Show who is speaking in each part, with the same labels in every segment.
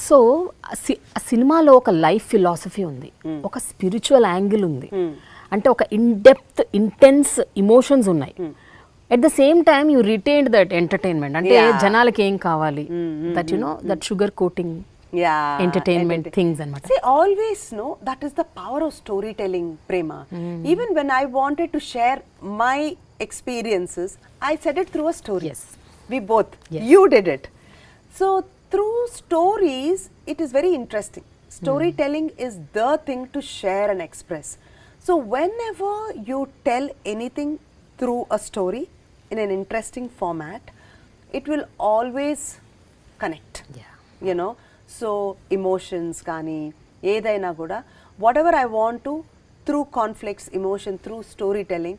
Speaker 1: So సినిమాలో ఒక life philosophy ఉంది, ఒక స్పిరిచువల్ యాంగిల్ ఉంది, అంటే ఒక ఇన్డెప్త్ ఇంటెన్స్ ఇమోషన్స్ ఉన్నాయి. At the same time you retained that entertainment, అంటే జనాలకి ఏం కావాలి, that you know that sugar coating entertainment things and matter.
Speaker 2: See, always know that is the power of storytelling, Prema. Even when I wanted to share my experiences, I said it through a story.
Speaker 1: Yes.
Speaker 2: We both.
Speaker 1: Yes.
Speaker 2: You did it. So through stories, it is very interesting. Storytelling is the thing to share and express. So whenever you tell anything through a story in an interesting format, it will always connect.
Speaker 1: Yeah.
Speaker 2: You know, so emotions కానీ ఏదైనా కూడా whatever I want to through conflicts, emotion, through storytelling,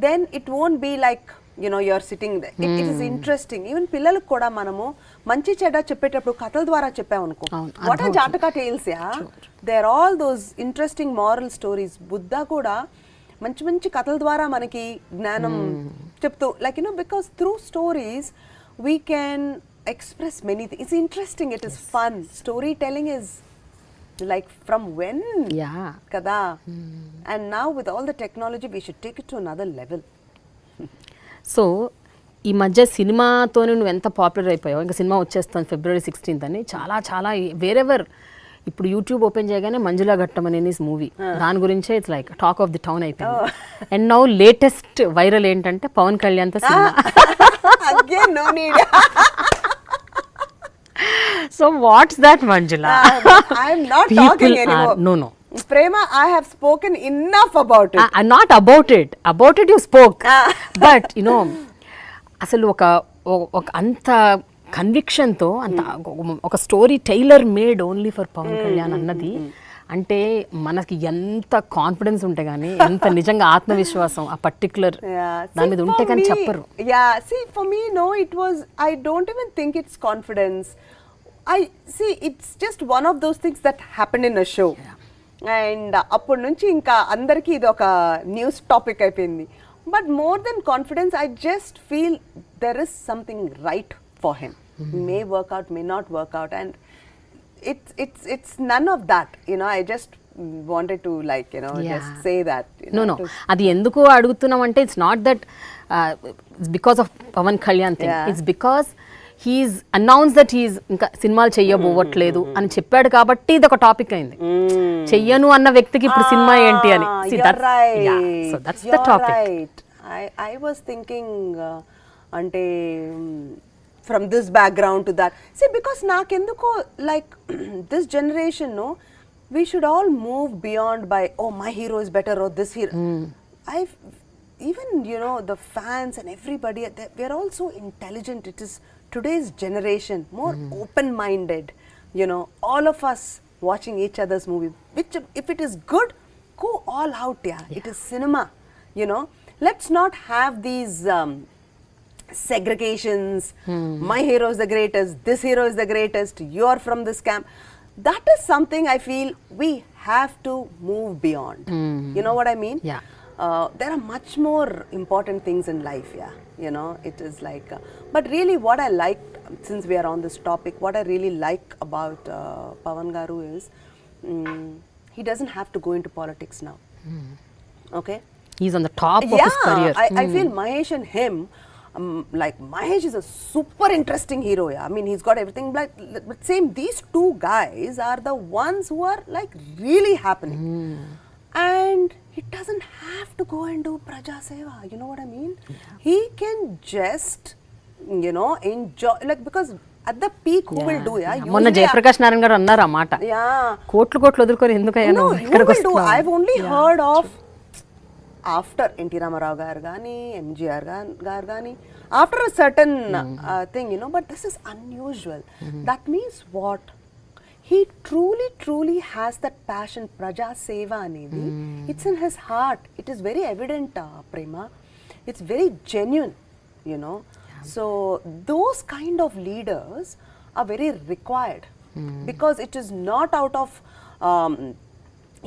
Speaker 2: then it won't be like, you know, you're sitting there. It is interesting. Even పిల్లలకు కూడా మనము మంచి చెడ్డ చెప్పేటప్పుడు కథల ద్వారా చెప్పామనుకో, what are జాటకా tales, yeah? There are all those interesting moral stories. Buddha కూడా మంచి మంచి కథల ద్వారా మనకి జ్ఞానం చెప్తూ, like, you know, because through stories we can express many things. It's interesting, it is fun. Storytelling is like from when?
Speaker 1: Yeah.
Speaker 2: Kada. And now with all the technology, we should take it to another level.
Speaker 1: So ఈ మధ్య సినిమాతోనే నువ్వు ఎంత popular అయిపోయావు, ఇంకా cinema వచ్చేస్తాను February 16th అని, చాలా చాలా వేరెవర్. ఇప్పుడు యూట్యూబ్ ఓపెన్ చేయగానే మంజులా ఘట్టం అనే మూవీ, దాని గురించే it's like talk of the town అయిపోయింది. అండ్ నౌ లేటెస్ట్ వైరల్ ఏంటంటే పవన్ కళ్యాణ్తో సినిమా.
Speaker 2: Again, no need.
Speaker 1: So what's that, Manjula?
Speaker 2: I'm not talking anymore.
Speaker 1: No.
Speaker 2: Prema, I have spoken enough about it.
Speaker 1: Not about it. About it you spoke. But, you know, అసలు ఒక అంత కన్విక్షన్తో అంత ఒక story tailor made only for Pawan Kalyan అన్నది, అంటే మనకి ఎంత కాన్ఫిడెన్స్ ఉంటే కానీ, ఎంత నిజంగా ఆత్మవిశ్వాసం ఆ పర్టికులర్ దాని మీద ఉంటే కానీ చెప్పరు.
Speaker 2: Yeah, see, for me, no, it was, I don't even think it's confidence. It's just one of those things that happened in a show. And అప్పటి నుంచి ఇంకా అందరికీ ఇది ఒక న్యూస్ టాపిక్ అయిపోయింది. But more than confidence, I just feel there is something right for him. May work out, may not work out, and it's none of that, you know. I just wanted to, like, you know, just say that, you know.
Speaker 1: No, అది ఎందుకు అడుగుతున్నాం అంటే, it's not that because of Pawan Kalyan thing, it's because he's announce that he's ఇంకా సినిమాలు చెయ్యబోవట్లేదు అని చెప్పాడు కాబట్టి ఇది ఒక టాపిక్ అయింది. చెయ్యను అన్న వ్యక్తికి ఇప్పుడు సినిమా ఏంటి అని.
Speaker 2: So
Speaker 1: that's the topic.
Speaker 2: I was thinking అంటే from this background to that. See, because nakenduko, like, this generation, no, we should all move beyond by, oh, my hero is better, or this hero. Even, you know, the fans and everybody, we're all so intelligent. It is today's generation, more open-minded, you know, all of us watching each other's movie, which if it is good, go all out. Yeah, it is cinema, you know. Let's not have these segregations. My hero is the greatest, this hero is the greatest, you're from this camp. That is something I feel we have to move beyond. You know what I mean?
Speaker 1: Yeah.
Speaker 2: There are much more important things in life. Yeah, you know, it is like but really what I like, since we are on this topic, what I really like about Pawan Garu is he doesn't have to go into politics now. Okay,
Speaker 1: he's on the top of his career.
Speaker 2: I feel Mahesh and him, like, Mahesh is a super interesting hero. Yeah, I mean, he's got everything, but same, these two guys are the ones who are like really happening. And he doesn't have to go and do Praja Seva, you know what I mean? He can just, you know, enjoy, like, because at the peak, who will do? Yeah,
Speaker 1: మొన్న జయప్రకాష్ నారాయణ గారు అన్నారు ఆ మాట, కోట్లు వదులుకొని ఎందుకయ్యా
Speaker 2: no, you will do. I've only heard of after N.T. Ramarao garu gaani, MGR garu gaani, after a certain thing, you know, but this is unusual. That means what? He truly has that passion. Praja Seva anedi, it's in his heart. It is very evident, Prema. It's very genuine, you know. So those kind of leaders are very required, because it is not out of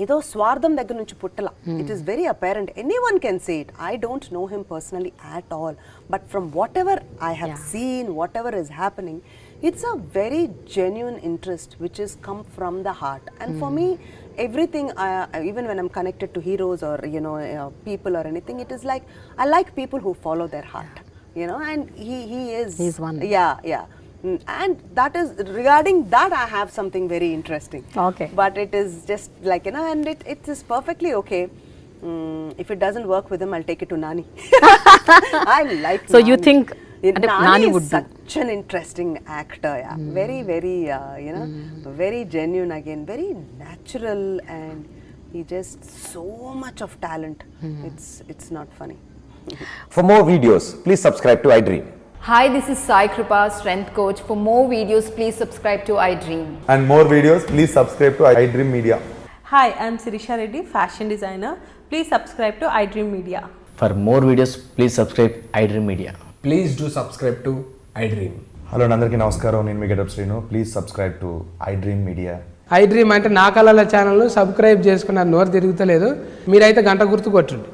Speaker 2: ఏదో స్వార్థం దగ్గర నుంచి పుట్టల. It is very apparent. Anyone can say it. I don't know him personally at all, but from whatever I have seen, whatever is happening, it's a very genuine interest which has come from the heart. And for me, everything, even when I'm connected to heroes or people or anything, it is like I like people who follow their heart, and he's
Speaker 1: one.
Speaker 2: Yeah. And that is, regarding that, I have something very interesting.
Speaker 1: Okay.
Speaker 2: But it is just like, and it is perfectly okay. If it doesn't work with him, I'll take it to Nani. I like
Speaker 1: So you
Speaker 2: Nani.
Speaker 1: think
Speaker 2: Nani
Speaker 1: Nani
Speaker 2: is
Speaker 1: would do?
Speaker 2: such an interesting actor, yeah. Very, very, very genuine again, very natural, and he just so much of talent. It's not funny.
Speaker 3: For more videos, please subscribe to iDream.
Speaker 4: Hi, this is Sai Kripa, strength coach. For more videos, please subscribe to iDream.
Speaker 5: And more videos, please subscribe to iDream Media.
Speaker 6: Hi, I'm Sirisha Reddy, fashion designer. Please subscribe to iDream Media.
Speaker 7: For more videos, please subscribe iDream Media.
Speaker 8: Please do subscribe to iDream.
Speaker 5: హలో అందరికీ నమస్కారం, నేను మీ Getup Srinu. Please subscribe to iDream Media.
Speaker 9: iDream అంటే నా కళల channel subscribe చేసుకున్న నోరు తిరుగుతలేదు, మీరైతే గంట గుర్తు కొట్టండి.